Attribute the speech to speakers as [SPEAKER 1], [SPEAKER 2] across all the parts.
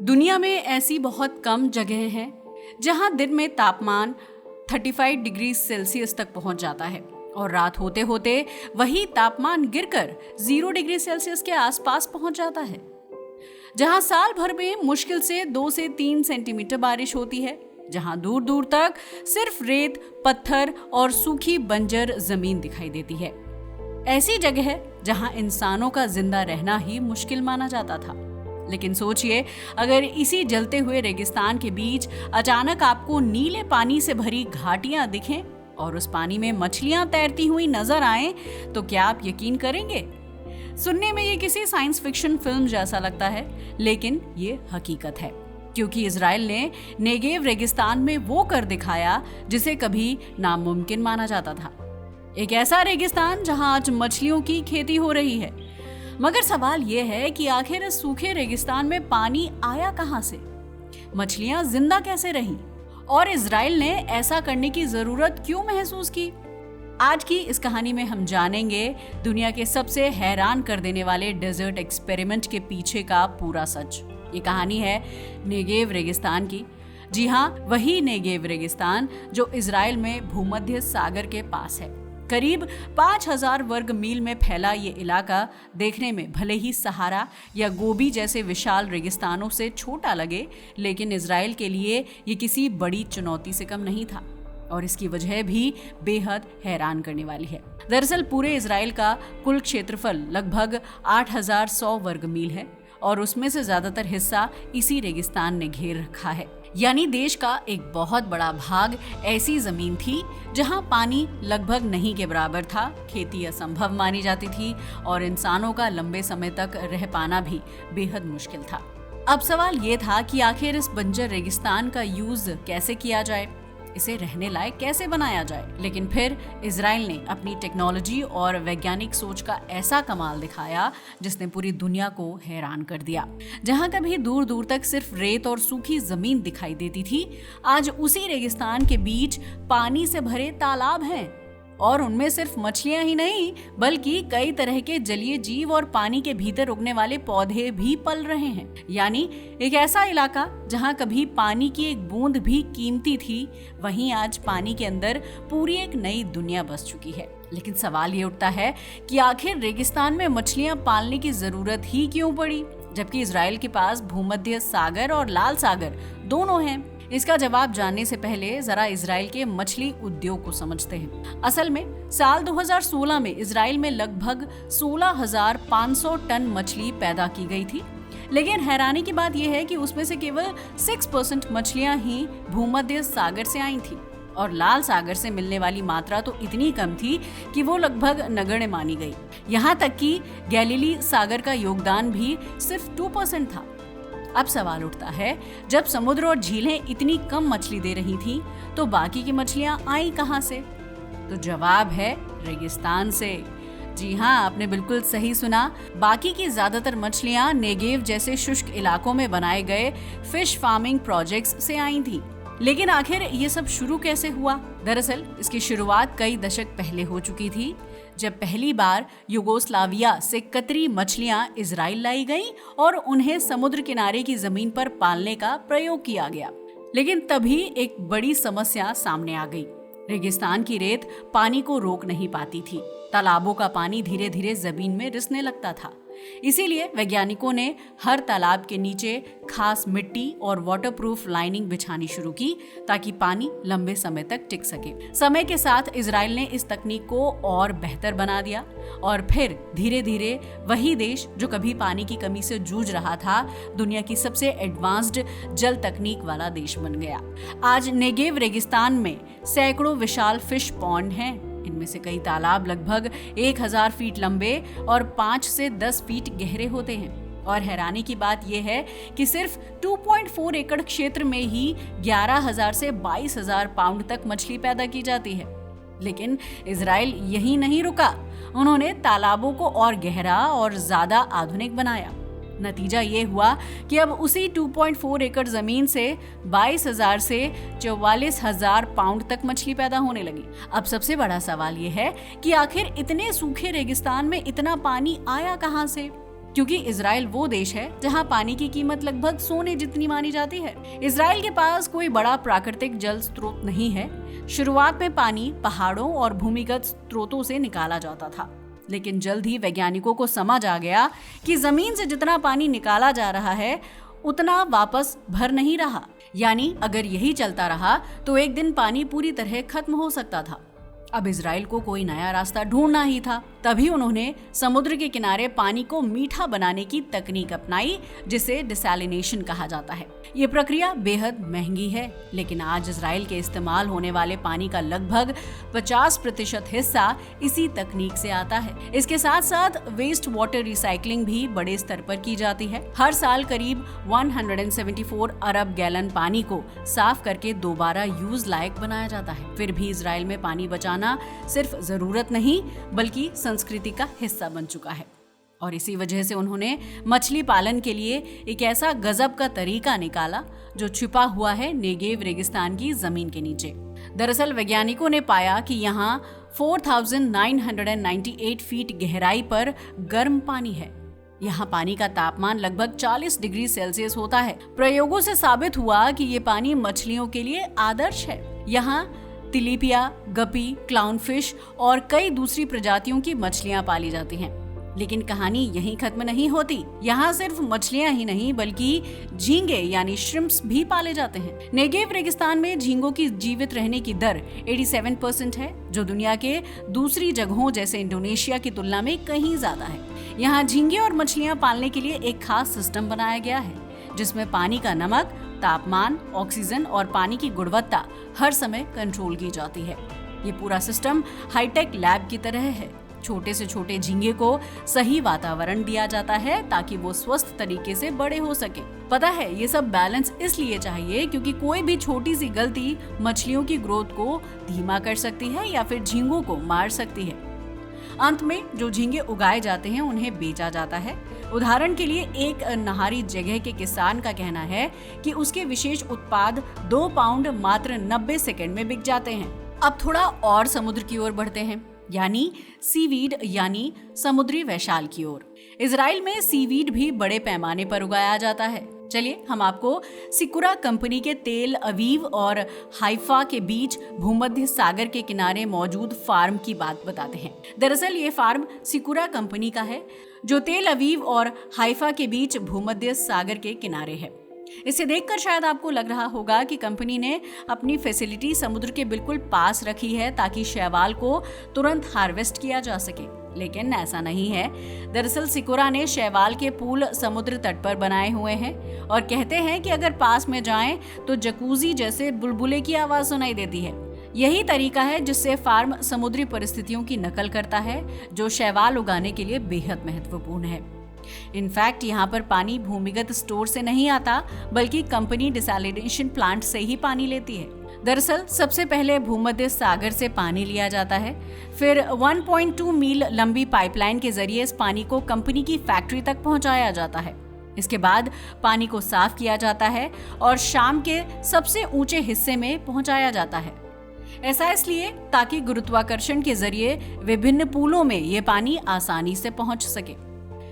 [SPEAKER 1] दुनिया में ऐसी बहुत कम जगह हैं जहां दिन में तापमान 35 डिग्री सेल्सियस तक पहुंच जाता है और रात होते होते वही तापमान गिरकर 0 डिग्री सेल्सियस के आसपास पहुंच जाता है। जहां साल भर में मुश्किल से 2 से 3 सेंटीमीटर बारिश होती है, जहां दूर दूर तक सिर्फ रेत, पत्थर और सूखी बंजर जमीन दिखाई देती है। ऐसी जगह है जहां इंसानों का जिंदा रहना ही मुश्किल माना जाता था। लेकिन सोचिए, अगर इसी जलते हुए रेगिस्तान के बीच अचानक आपको नीले पानी से भरी घाटियां दिखें और उस पानी में मछलियां तैरती हुई नजर आएं, तो क्या आप यकीन करेंगे? सुनने में ये किसी साइंस फिक्शन फिल्म जैसा लगता है, लेकिन ये हकीकत है, क्योंकि इजराइल ने नेगेव रेगिस्तान में वो कर दिखाया जिसे कभी नामुमकिन माना जाता था। एक ऐसा रेगिस्तान जहां आज मछलियों की खेती हो रही है। मगर सवाल यह है कि आखिर इस सूखे रेगिस्तान में पानी आया कहां से? मछलियां जिंदा कैसे रहीं? और इजराइल ने ऐसा करने की जरूरत क्यों महसूस की? आज की इस कहानी में हम जानेंगे दुनिया के सबसे हैरान कर देने वाले डेजर्ट एक्सपेरिमेंट के पीछे का पूरा सच। ये कहानी है नेगेव रेगिस्तान की। जी हाँ, वही नेगेव रेगिस्तान जो इजराइल में भूमध्य सागर के पास है। करीब 5000 वर्ग मील में फैला ये इलाका देखने में भले ही सहारा या गोबी जैसे विशाल रेगिस्तानों से छोटा लगे, लेकिन इजराइल के लिए ये किसी बड़ी चुनौती से कम नहीं था। और इसकी वजह भी बेहद हैरान करने वाली है। दरअसल पूरे इजराइल का कुल क्षेत्रफल लगभग 8100 वर्ग मील है और उसमें से ज्यादातर हिस्सा इसी रेगिस्तान ने घेर रखा है। यानी देश का एक बहुत बड़ा भाग ऐसी जमीन थी जहां पानी लगभग नहीं के बराबर था, खेती असंभव मानी जाती थी और इंसानों का लंबे समय तक रह पाना भी बेहद मुश्किल था। अब सवाल ये था कि आखिर इस बंजर रेगिस्तान का यूज कैसे किया जाए, इसे रहने लायक कैसे बनाया जाए। लेकिन फिर इजराइल ने अपनी टेक्नोलॉजी और वैज्ञानिक सोच का ऐसा कमाल दिखाया जिसने पूरी दुनिया को हैरान कर दिया। जहां कभी दूर दूर तक सिर्फ रेत और सूखी जमीन दिखाई देती थी, आज उसी रेगिस्तान के बीच पानी से भरे तालाब हैं और उनमें सिर्फ मछलियां ही नहीं बल्कि कई तरह के जलीय जीव और पानी के भीतर उगने वाले पौधे भी पल रहे हैं। यानी एक ऐसा इलाका जहां कभी पानी की एक बूंद भी कीमती थी, वहीं आज पानी के अंदर पूरी एक नई दुनिया बस चुकी है। लेकिन सवाल ये उठता है कि आखिर रेगिस्तान में मछलियां पालने की जरूरत ही क्यों पड़ी, जबकि इजराइल के पास भूमध्य सागर और लाल सागर दोनों हैं। इसका जवाब जानने से पहले जरा इजराइल के मछली उद्योग को समझते हैं। असल में साल 2016 में इजराइल में लगभग 16,500 टन मछली पैदा की गई थी। लेकिन हैरानी की बात यह है कि उसमें से केवल 6% मछलियां ही भूमध्य सागर से आई थी और लाल सागर से मिलने वाली मात्रा तो इतनी कम थी कि वो लगभग नगण्य मानी गई। यहाँ तक कि गैलीली सागर का योगदान भी सिर्फ 2% था। अब सवाल उठता है, जब समुद्र और झीलें इतनी कम मछली दे रही थीं, तो बाकी की मछलियां आई कहां से? तो जवाब है रेगिस्तान से। जी हाँ, आपने बिल्कुल सही सुना। बाकी की ज्यादातर मछलियां नेगेव जैसे शुष्क इलाकों में बनाए गए फिश फार्मिंग प्रोजेक्ट्स से आई थीं। लेकिन आखिर ये सब शुरू कैसे हुआ? दरअसल इसकी शुरुआत कई दशक पहले हो चुकी थी, जब पहली बार युगोस्लाविया से कतरी मछलियां इजराइल लाई गईं और उन्हें समुद्र किनारे की जमीन पर पालने का प्रयोग किया गया। लेकिन तभी एक बड़ी समस्या सामने आ गई। रेगिस्तान की रेत पानी को रोक नहीं पाती थी। तालाबों का पानी धीरे धीरे जमीन में रिसने लगता था। इसीलिए वैज्ञानिकों ने हर तालाब के नीचे खास मिट्टी और वाटरप्रूफ लाइनिंग बिछानी शुरू की ताकि पानी लंबे समय तक टिक सके। समय के साथ इजराइल ने इस तकनीक को और बेहतर बना दिया और फिर धीरे धीरे वही देश जो कभी पानी की कमी से जूझ रहा था, दुनिया की सबसे एडवांस्ड जल तकनीक वाला देश बन गया। आज नेगेव रेगिस्तान में सैकड़ों विशाल फिश पॉन्ड हैं। इनमें से कई तालाब लगभग 1000 फीट लंबे और 5 से 10 फीट गहरे होते हैं। और हैरानी की बात यह है कि सिर्फ 2.4 एकड़ क्षेत्र में ही 11,000 से 22,000 पाउंड तक मछली पैदा की जाती है। लेकिन इजराइल यही नहीं रुका, उन्होंने तालाबों को और गहरा और ज्यादा आधुनिक बनाया। नतीजा ये हुआ कि अब उसी 2.4 एकड़ जमीन से 22,000 से 44,000 पाउंड तक मछली पैदा होने लगी। अब सबसे बड़ा सवाल ये है कि आखिर इतने सूखे रेगिस्तान में इतना पानी आया कहां से? क्योंकि इजराइल वो देश है जहां पानी की कीमत लगभग सोने जितनी मानी जाती है। इजराइल के पास कोई बड़ा प्राकृतिक जल स्रोत नहीं है। शुरुआत में पानी पहाड़ों और भूमिगत स्रोतों से निकाला जाता था, लेकिन जल्द ही वैज्ञानिकों को समझ आ गया कि जमीन से जितना पानी निकाला जा रहा है उतना वापस भर नहीं रहा। यानी अगर यही चलता रहा तो एक दिन पानी पूरी तरह खत्म हो सकता था। अब इजराइल को कोई नया रास्ता ढूंढना ही था। तभी उन्होंने समुद्र के किनारे पानी को मीठा बनाने की तकनीक अपनाई, जिसे डिसैलिनेशन कहा जाता है। ये प्रक्रिया बेहद महंगी है, लेकिन आज इजराइल के इस्तेमाल होने वाले पानी का लगभग 50% हिस्सा इसी तकनीक से आता है। इसके साथ साथ वेस्ट वाटर रिसाइकलिंग भी बड़े स्तर पर की जाती है। हर साल करीब 174 अरब गैलन पानी को साफ करके दोबारा यूज लायक बनाया जाता है। फिर भी इजराइल में पानी बचाना सिर्फ जरूरत नहीं बल्कि संस्कृति का हिस्सा बन चुका है। और इसी वजह से उन्होंने मछली पालन के लिए एक ऐसा गजब का तरीका निकाला जो छिपा हुआ है नेगेव रेगिस्तान की जमीन के नीचे। दरअसल वैज्ञानिकों ने पाया कि यहाँ 4998 फीट गहराई पर गर्म पानी है। यहाँ पानी का तापमान लगभग 40 डिग्री सेल्सियस होता है। प्रयोगों से साबित हुआ कि ये पानी मछलियों के लिए आदर्श है। यहाँ तिलिपिया, गपी, क्लाउनफिश और कई दूसरी प्रजातियों की मछलियां पाली जाती हैं। लेकिन कहानी यहीं खत्म नहीं होती। यहाँ सिर्फ मछलियां ही नहीं बल्कि झींगे यानी श्रिम्प्स भी पाले जाते हैं। नेगेव रेगिस्तान में झींगों की जीवित रहने की दर 87% है, जो दुनिया के दूसरी जगहों जैसे इंडोनेशिया की तुलना में कहीं ज्यादा है। यहाँ झींगे और मछलियां पालने के लिए एक खास सिस्टम बनाया गया है, जिसमें पानी का नमक, तापमान, ऑक्सीजन और पानी की गुणवत्ता हर समय कंट्रोल की जाती है। ये पूरा सिस्टम हाईटेक लैब की तरह है। छोटे से छोटे झींगे को सही वातावरण दिया जाता है ताकि वो स्वस्थ तरीके से बड़े हो सके। पता है, ये सब बैलेंस इसलिए चाहिए क्योंकि कोई भी छोटी सी गलती मछलियों की ग्रोथ को धीमा कर सकती है या फिर झींगों को मार सकती है। अंत में जो झींगे उगाए जाते हैं उन्हें बेचा जाता है। उदाहरण के लिए एक नहारी जगह के किसान का कहना है कि उसके विशेष उत्पाद 2 पाउंड मात्र 90 सेकंड में बिक जाते हैं। अब थोड़ा और समुद्र की ओर बढ़ते हैं, यानी सीवीड यानी समुद्री वैशाल की ओर। इजराइल में सीवीड भी बड़े पैमाने पर उगाया जाता है। चलिए हम आपको सिकुरा कंपनी के तेल अवीव और हाइफा के बीच भूमध्य सागर के किनारे मौजूद फार्म की बात बताते हैं। दरअसल ये फार्म सिकुरा कंपनी का है, जो तेल अवीव और हाइफा के बीच भूमध्य सागर के किनारे है। इसे देखकर शायद आपको लग रहा होगा कि कंपनी ने अपनी फैसिलिटी समुद्र के बिल्कुल पास रखी है ताकि शैवाल को तुरंत हार्वेस्ट किया जा सके, लेकिन ऐसा नहीं है। दरअसल सिकुरा ने शैवाल के पूल समुद्र तट पर बनाए हुए हैं और कहते हैं कि अगर पास में जाएं तो जकूजी जैसे बुलबुले की आवाज सुनाई देती है। यही तरीका है जिससे फार्म समुद्री परिस्थितियों की नकल करता है, जो शैवाल उगाने के लिए बेहद महत्वपूर्ण है। इनफैक्ट यहाँ पर पानी भूमिगत स्टोर से नहीं आता, बल्कि कंपनी डिसैलिनेशन प्लांट से ही पानी लेती है। दरअसल सबसे पहले भूमध्य सागर से पानी लिया जाता है, फिर 1.2 मील लंबी पाइपलाइन के जरिए इस पानी को कंपनी की फैक्ट्री तक पहुंचाया जाता है। इसके बाद पानी को साफ किया जाता है और शाम के सबसे ऊंचे हिस्से में पहुंचाया जाता है। ऐसा इसलिए ताकि गुरुत्वाकर्षण के जरिए विभिन्न पूलों में ये पानी आसानी से पहुंच सके।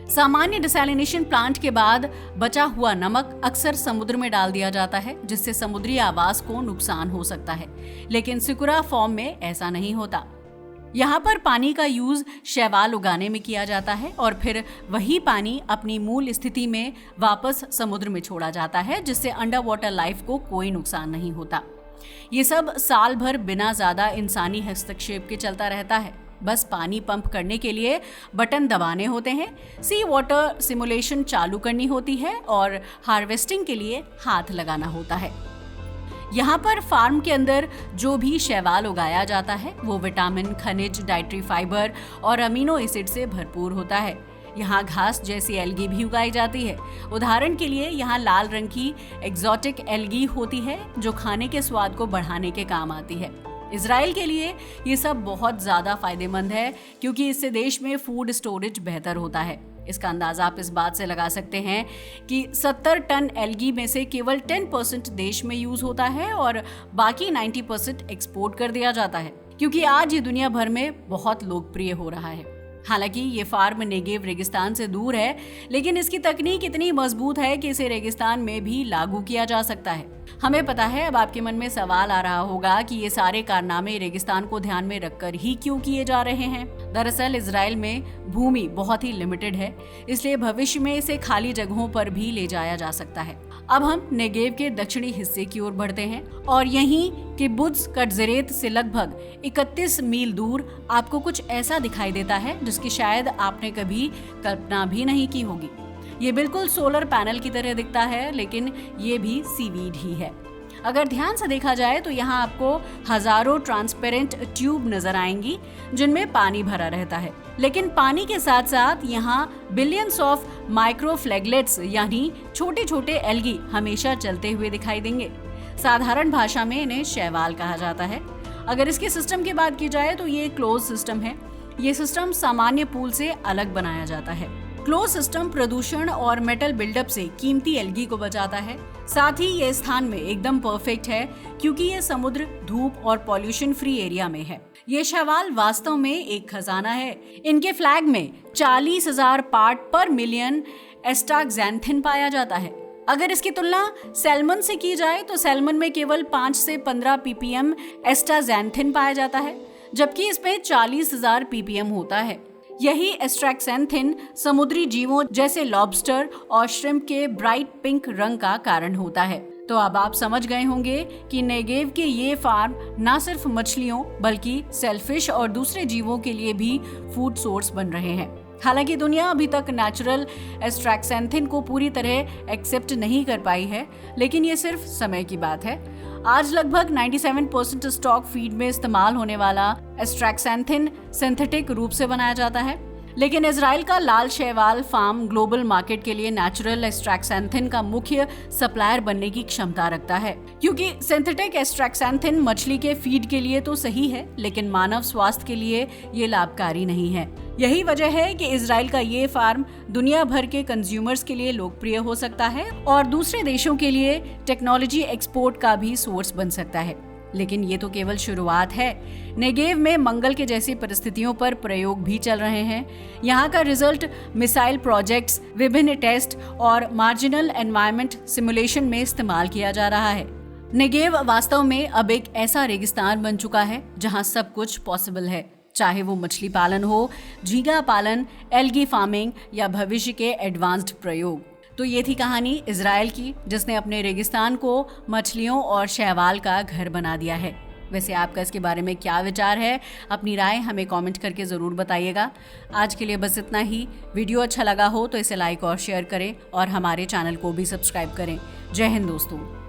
[SPEAKER 1] सामान्य डिसैलिनेशन प्लांट के बाद बचा हुआ नमक अक्सर समुद्र में डाल दिया जाता है, जिससे समुद्री आवास को नुकसान हो सकता है, लेकिन सिकुरा फॉर्म में ऐसा नहीं होता। यहाँ पर पानी का यूज शैवाल उगाने में किया जाता है और फिर वही पानी अपनी मूल स्थिति में वापस समुद्र में छोड़ा जाता है, जिससे अंडर वाटर लाइफ को कोई नुकसान नहीं होता। ये सब साल भर बिना ज्यादा इंसानी हस्तक्षेप के चलता रहता है। बस पानी पंप करने के लिए बटन दबाने होते हैं, सी वाटर सिमुलेशन चालू करनी होती है और हार्वेस्टिंग के लिए हाथ लगाना होता है। यहाँ पर फार्म के अंदर जो भी शैवाल उगाया जाता है वो विटामिन, खनिज, डाइटरी फाइबर और अमीनो एसिड से भरपूर होता है। यहाँ घास जैसी एल्गी भी उगाई जाती है। उदाहरण के लिए यहाँ लाल रंग की एक्सोटिक एल्गी होती है जो खाने के स्वाद को बढ़ाने के काम आती है। इजराइल के लिए ये सब बहुत ज़्यादा फायदेमंद है क्योंकि इससे देश में फूड स्टोरेज बेहतर होता है। इसका अंदाजा आप इस बात से लगा सकते हैं कि 70 टन एल्गी में से केवल 10% देश में यूज होता है और बाकी 90% एक्सपोर्ट कर दिया जाता है, क्योंकि आज ये दुनिया भर में बहुत लोकप्रिय हो रहा है। हालांकि ये फार्म नेगेव रेगिस्तान से दूर है, लेकिन इसकी तकनीक इतनी मजबूत है कि इसे रेगिस्तान में भी लागू किया जा सकता है। हमें पता है, अब आपके मन में सवाल आ रहा होगा कि ये सारे कारनामे रेगिस्तान को ध्यान में रखकर ही क्यों किए जा रहे हैं। दरअसल इजराइल में भूमि बहुत ही लिमिटेड है, इसलिए भविष्य में इसे खाली जगहों पर भी ले जाया जा सकता है। अब हम नेगेव के दक्षिणी हिस्से की ओर बढ़ते हैं और यहीं किब्बुत्ज कटजरेत से लगभग 31 मील दूर आपको कुछ ऐसा दिखाई देता है जिसकी शायद आपने कभी कल्पना भी नहीं की होगी। ये बिल्कुल सोलर पैनल की तरह दिखता है, लेकिन ये भी सीवीड ही है। अगर ध्यान से देखा जाए तो यहाँ आपको हजारों ट्रांसपेरेंट ट्यूब नजर आएंगी जिनमें पानी भरा रहता है, लेकिन पानी के साथ साथ यहाँ बिलियंस ऑफ माइक्रोफ्लैगलेट्स यानी छोटे छोटे एल्गी हमेशा चलते हुए दिखाई देंगे। साधारण भाषा में इन्हें शैवाल कहा जाता है। अगर इसके सिस्टम की बात की जाए तो ये क्लोज सिस्टम है। ये सिस्टम सामान्य पूल से अलग बनाया जाता है। क्लोज सिस्टम प्रदूषण और मेटल बिल्डअप से कीमती एल्गी को बचाता है। साथ ही ये स्थान में एकदम परफेक्ट है क्योंकि ये समुद्र, धूप और पॉल्यूशन फ्री एरिया में है। ये शैवाल वास्तव में एक खजाना है। इनके फ्लैग में 40,000 पार्ट पर मिलियन एस्टाक्सैंथिन पाया जाता है। अगर इसकी तुलना सैल्मन से की जाए तो सैल्मन में केवल 5 से 15 ppm एस्टाक्सैंथिन पाया जाता है, जबकि इसमें 40,000 ppm होता है। यही एस्ट्रैक्सैंथिन समुद्री जीवों जैसे लॉबस्टर और श्रिम्प के ब्राइट पिंक रंग का कारण होता है। तो अब आप समझ गए होंगे कि नेगेव के ये फार्म न सिर्फ मछलियों बल्कि सेलफिश और दूसरे जीवों के लिए भी फूड सोर्स बन रहे हैं। हालांकि दुनिया अभी तक नेचुरल एस्ट्रैक्सैंथिन को पूरी तरह एक्सेप्ट नहीं कर पाई है, लेकिन ये सिर्फ समय की बात है। आज लगभग 97% स्टॉक फीड में इस्तेमाल होने वाला एस्ट्रैक्सैंथिन सिंथेटिक रूप से बनाया जाता है, लेकिन इजराइल का लाल शैवाल फार्म ग्लोबल मार्केट के लिए नेचुरल एस्ट्रैक्सैंथिन का मुख्य सप्लायर बनने की क्षमता रखता है। क्योंकि सिंथेटिक एस्ट्रैक्सैंथिन मछली के फीड के लिए तो सही है, लेकिन मानव स्वास्थ्य के लिए ये लाभकारी नहीं है। यही वजह है कि इजराइल का ये फार्म दुनिया भर के कंज्यूमर्स के लिए लोकप्रिय हो सकता है और दूसरे देशों के लिए टेक्नोलॉजी एक्सपोर्ट का भी सोर्स बन सकता है। लेकिन ये तो केवल शुरुआत है। नेगेव में मंगल के जैसी परिस्थितियों पर प्रयोग भी चल रहे हैं। यहाँ का रिजल्ट मिसाइल प्रोजेक्ट्स, विभिन्न टेस्ट और मार्जिनल एनवायरनमेंट सिमुलेशन में इस्तेमाल किया जा रहा है। नेगेव वास्तव में अब एक ऐसा रेगिस्तान बन चुका है जहाँ सब कुछ पॉसिबल है, चाहे वो मछली पालन हो, झींगा पालन, एल्गी फार्मिंग या भविष्य के एडवांस्ड प्रयोग। तो ये थी कहानी इजराइल की, जिसने अपने रेगिस्तान को मछलियों और शैवाल का घर बना दिया है। वैसे आपका इसके बारे में क्या विचार है? अपनी राय हमें कमेंट करके ज़रूर बताइएगा। आज के लिए बस इतना ही। वीडियो अच्छा लगा हो तो इसे लाइक और शेयर करें और हमारे चैनल को भी सब्सक्राइब करें। जय हिंद दोस्तों।